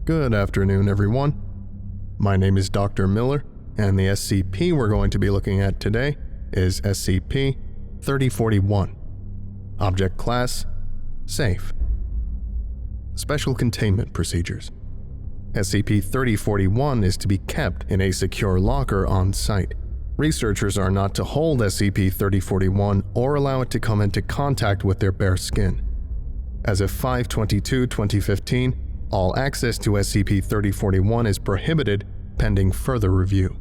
Good afternoon, everyone. My name is Dr. Miller, and the SCP we're going to be looking at today is SCP-3041. Object Class: Safe. Special Containment Procedures. SCP-3041 is to be kept in a secure locker on site. Researchers are not to hold SCP-3041 or allow it to come into contact with their bare skin. As of 5/22/2015, all access to SCP-3041 is prohibited pending further review.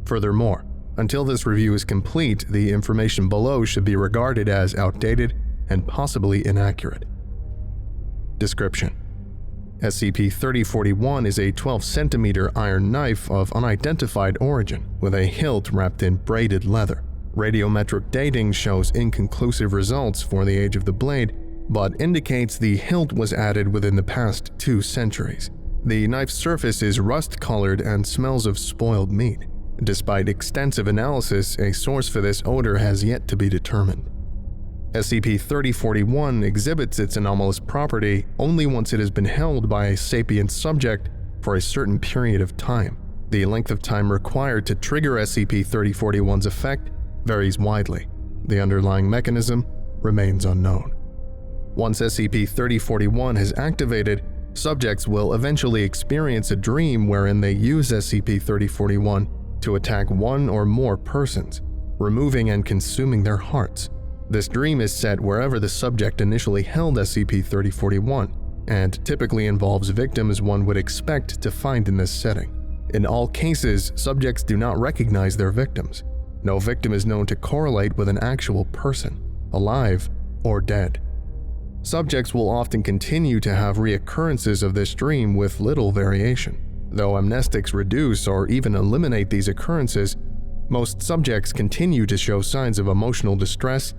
Furthermore, until this review is complete, the information below should be regarded as outdated and possibly inaccurate. Description: SCP-3041 is a 12-centimeter iron knife of unidentified origin, with a hilt wrapped in braided leather. Radiometric dating shows inconclusive results for the age of the blade, but indicates the hilt was added within the past 2 centuries. The knife's surface is rust-colored and smells of spoiled meat. Despite extensive analysis, a source for this odor has yet to be determined. SCP-3041 exhibits its anomalous property only once it has been held by a sapient subject for a certain period of time. The length of time required to trigger SCP-3041's effect varies widely. The underlying mechanism remains unknown. Once SCP-3041 has activated, subjects will eventually experience a dream wherein they use SCP-3041 to attack one or more persons, removing and consuming their hearts. This dream is set wherever the subject initially held SCP-3041, and typically involves victims one would expect to find in this setting. In all cases, subjects do not recognize their victims. No victim is known to correlate with an actual person, alive or dead. Subjects will often continue to have reoccurrences of this dream with little variation. Though amnestics reduce or even eliminate these occurrences, most subjects continue to show signs of emotional distress,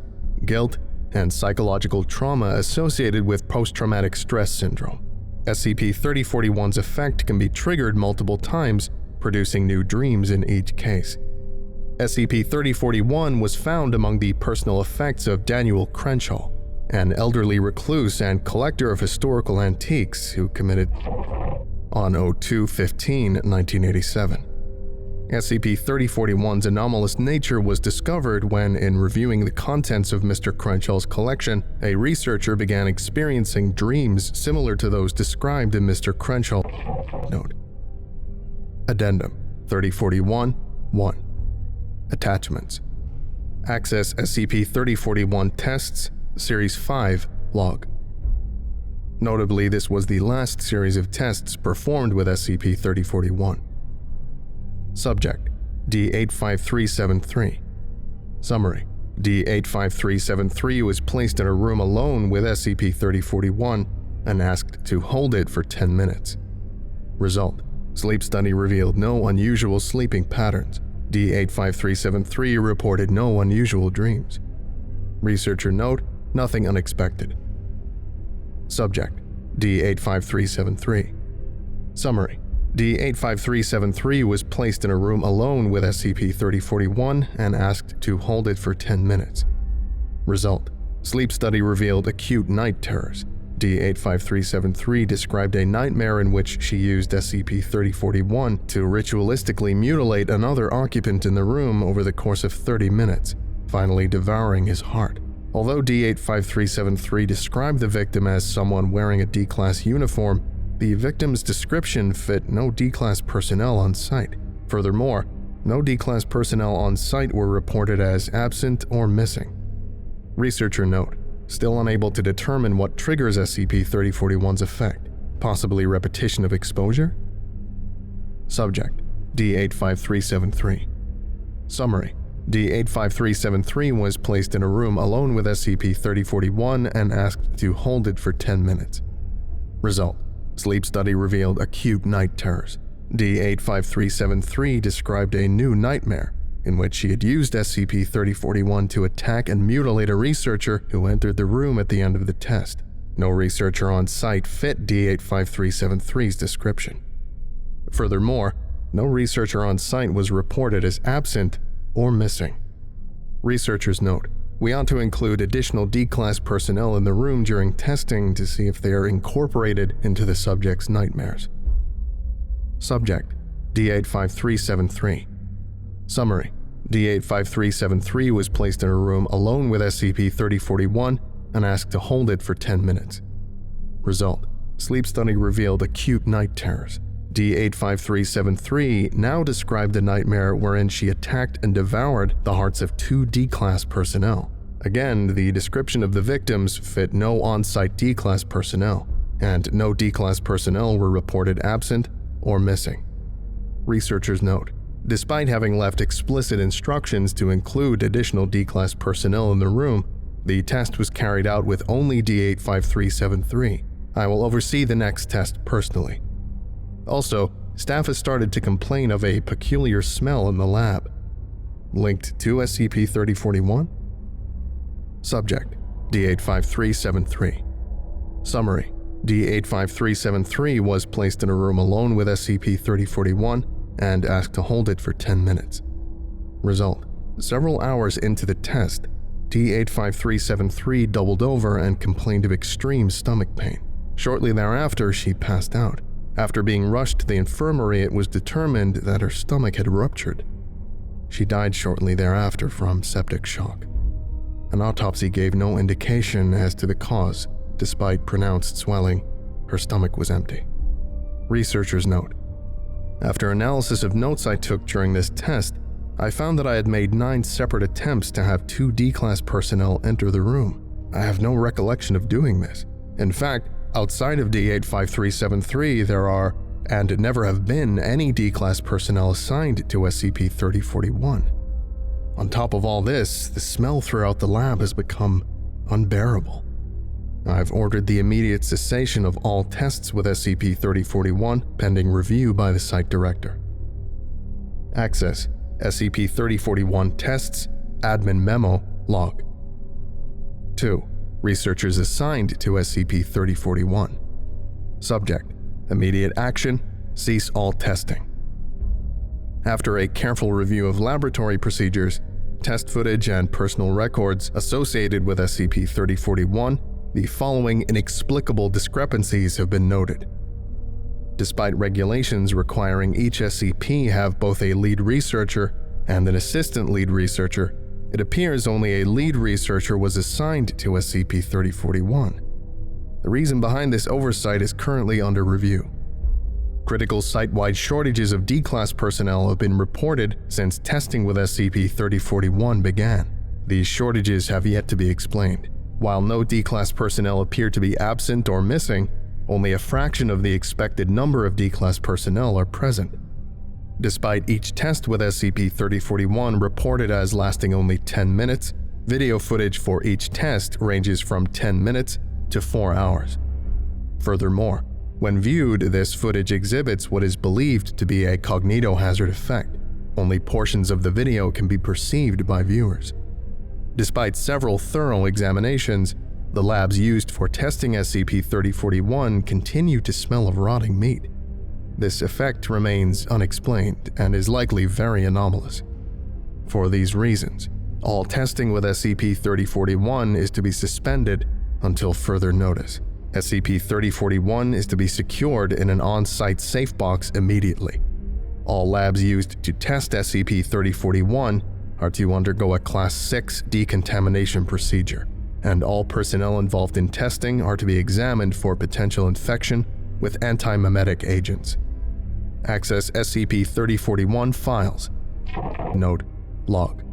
guilt, and psychological trauma associated with post-traumatic stress syndrome. SCP-3041's effect can be triggered multiple times, producing new dreams in each case. SCP-3041 was found among the personal effects of Daniel Crenshaw, an elderly recluse and collector of historical antiques who committed on 02/15/1987. SCP-3041's anomalous nature was discovered when, in reviewing the contents of Mr. Crenshaw's collection, a researcher began experiencing dreams similar to those described in Mr. Crenshaw's note. Addendum 3041-1. Attachments: Access SCP-3041 Tests Series 5 Log. Notably, this was the last series of tests performed with SCP-3041. Subject: D85373. Summary: D85373 was placed in a room alone with SCP-3041 and asked to hold it for 10 minutes. Result: sleep study revealed no unusual sleeping patterns. D85373 reported no unusual dreams. Researcher note: nothing unexpected. Subject: D85373. Summary: D85373 was placed in a room alone with SCP-3041 and asked to hold it for 10 minutes. Result: sleep study revealed acute night terrors. D85373 described a nightmare in which she used SCP-3041 to ritualistically mutilate another occupant in the room over the course of 30 minutes, finally devouring his heart. Although D85373 described the victim as someone wearing a D-Class uniform, the victim's description fit no D-Class personnel on site. Furthermore, no D-Class personnel on site were reported as absent or missing. Researcher note: still unable to determine what triggers SCP-3041's effect, possibly repetition of exposure? Subject: D85373. Summary: D85373 was placed in a room alone with SCP-3041 and asked to hold it for 10 minutes. Result: sleep study revealed acute night terrors. D85373 described a new nightmare in which she had used SCP-3041 to attack and mutilate a researcher who entered the room at the end of the test. No researcher on site fit D85373's description. Furthermore, no researcher on site was reported as absent or missing. Researchers note: we ought to include additional D-Class personnel in the room during testing to see if they are incorporated into the subject's nightmares. Subject: D85373. Summary: D85373 was placed in a room alone with SCP-3041 and asked to hold it for 10 minutes. Result: sleep study revealed acute night terrors. D85373 now described a nightmare wherein she attacked and devoured the hearts of 2 D-Class personnel. Again, the description of the victims fit no on-site D-Class personnel, and no D-Class personnel were reported absent or missing. Researchers note, despite having left explicit instructions to include additional D-Class personnel in the room, the test was carried out with only D85373. I will oversee the next test personally. Also, staff has started to complain of a peculiar smell in the lab. Linked to SCP-3041? Subject: D85373. Summary: D85373 was placed in a room alone with SCP-3041 and asked to hold it for 10 minutes. Result: several hours into the test, D85373 doubled over and complained of extreme stomach pain. Shortly thereafter, she passed out. After being rushed to the infirmary, it was determined that her stomach had ruptured. She died shortly thereafter from septic shock. An autopsy gave no indication as to the cause. Despite pronounced swelling, her stomach was empty. Researchers note, after analysis of notes I took during this test, I found that I had made 9 separate attempts to have 2 D-Class personnel enter the room. I have no recollection of doing this. In fact, outside of D85373, there are, and never have been, any D-Class personnel assigned to SCP-3041. On top of all this, the smell throughout the lab has become unbearable. I've ordered the immediate cessation of all tests with SCP-3041 pending review by the site director. Access: SCP-3041 tests, admin memo, log. 2. Researchers assigned to SCP-3041. Subject: immediate action, cease all testing. After a careful review of laboratory procedures, test footage, and personal records associated with SCP-3041, the following inexplicable discrepancies have been noted. Despite regulations requiring each SCP have both a lead researcher and an assistant lead researcher, it appears only a lead researcher was assigned to SCP-3041. The reason behind this oversight is currently under review. Critical site-wide shortages of D-Class personnel have been reported since testing with SCP-3041 began. These shortages have yet to be explained. While no D-Class personnel appear to be absent or missing, only a fraction of the expected number of D-Class personnel are present. Despite each test with SCP-3041 reported as lasting only 10 minutes, video footage for each test ranges from 10 minutes to 4 hours. Furthermore, when viewed, this footage exhibits what is believed to be a cognitohazard effect. Only portions of the video can be perceived by viewers. Despite several thorough examinations, the labs used for testing SCP-3041 continue to smell of rotting meat. This effect remains unexplained and is likely very anomalous. For these reasons, all testing with SCP-3041 is to be suspended until further notice. SCP-3041 is to be secured in an on-site safe box immediately. All labs used to test SCP-3041 are to undergo a Class 6 decontamination procedure, and all personnel involved in testing are to be examined for potential infection with antimemetic agents. Access SCP-3041 files. Note: log.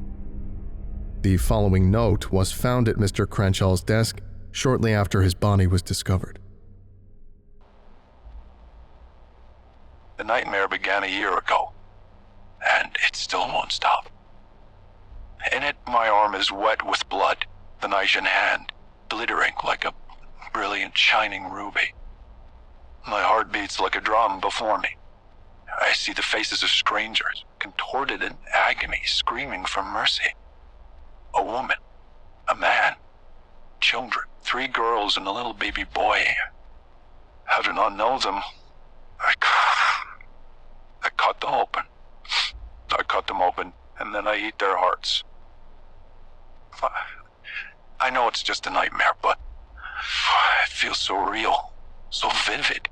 The following note was found at Mr. Crenshaw's desk shortly after his body was discovered. The nightmare began a year ago, and it still won't stop. In it, my arm is wet with blood, the knife in hand, glittering like a brilliant shining ruby. My heart beats like a drum before me. I see the faces of strangers, contorted in agony, screaming for mercy. A woman, a man, children, 3 girls and a little baby boy. I do not know them. I cut them open. I cut them open, and then I eat their hearts. I know it's just a nightmare, but it feels so real, so vivid.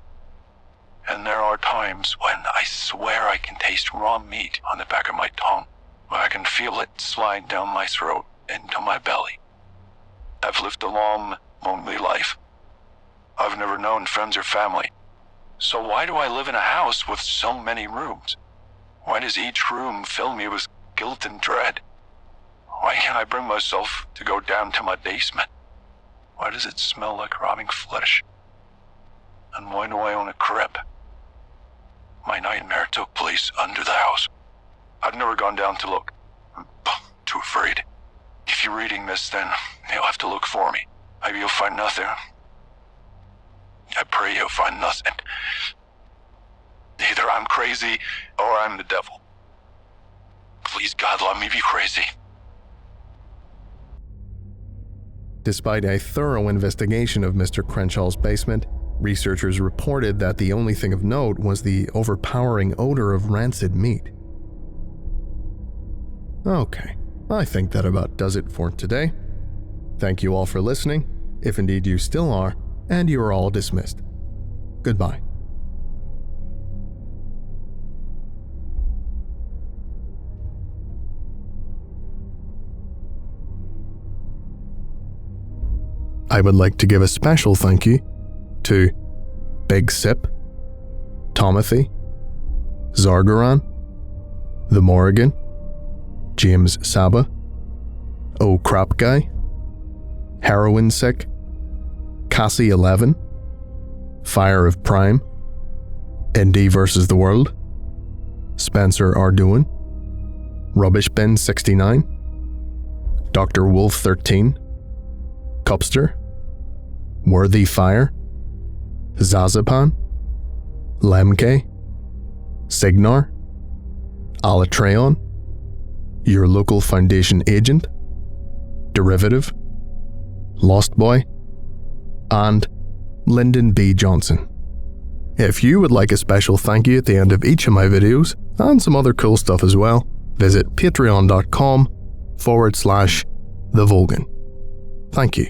And And there are times when I swear I can taste raw meat on the back of my tongue, when I can feel it slide down my throat into my belly. I've lived a long, lonely life. I've never known friends or family. So why do I live in a house with so many rooms? Why does each room fill me with guilt and dread? Why can't I bring myself to go down to my basement? Why does it smell like rotting flesh? And why do I own a crib? My nightmare took place under the house. I've never gone down to look. I'm too afraid. If you're reading this, then you'll have to look for me. Maybe you'll find nothing. I pray you'll find nothing. Either I'm crazy or I'm the devil. Please, God, let me be crazy. Despite a thorough investigation of Mr. Crenshaw's basement, researchers reported that the only thing of note was the overpowering odor of rancid meat. Okay, I think that about does it for today. Thank you all for listening, if indeed you still are, and you are all dismissed. Goodbye. I would like to give a special thank you to Big Sip, Tomothy, Zargaran, The Morrigan, James Saba, Oh Crap Guy, Heroin Sick, Cassie 11, Fire of Prime, Indy vs. the World, Spencer Arduin, Rubbish Bin 69, Dr. Wolf 13, Cupster, Worthy Fire, Zazapan, Lemke, Signar, Alatreon, Your Local Foundation Agent, Derivative, Lost Boy, and Lyndon B. Johnson. If you would like a special thank you at the end of each of my videos, and some other cool stuff as well, visit patreon.com/TheVolgun. Thank you.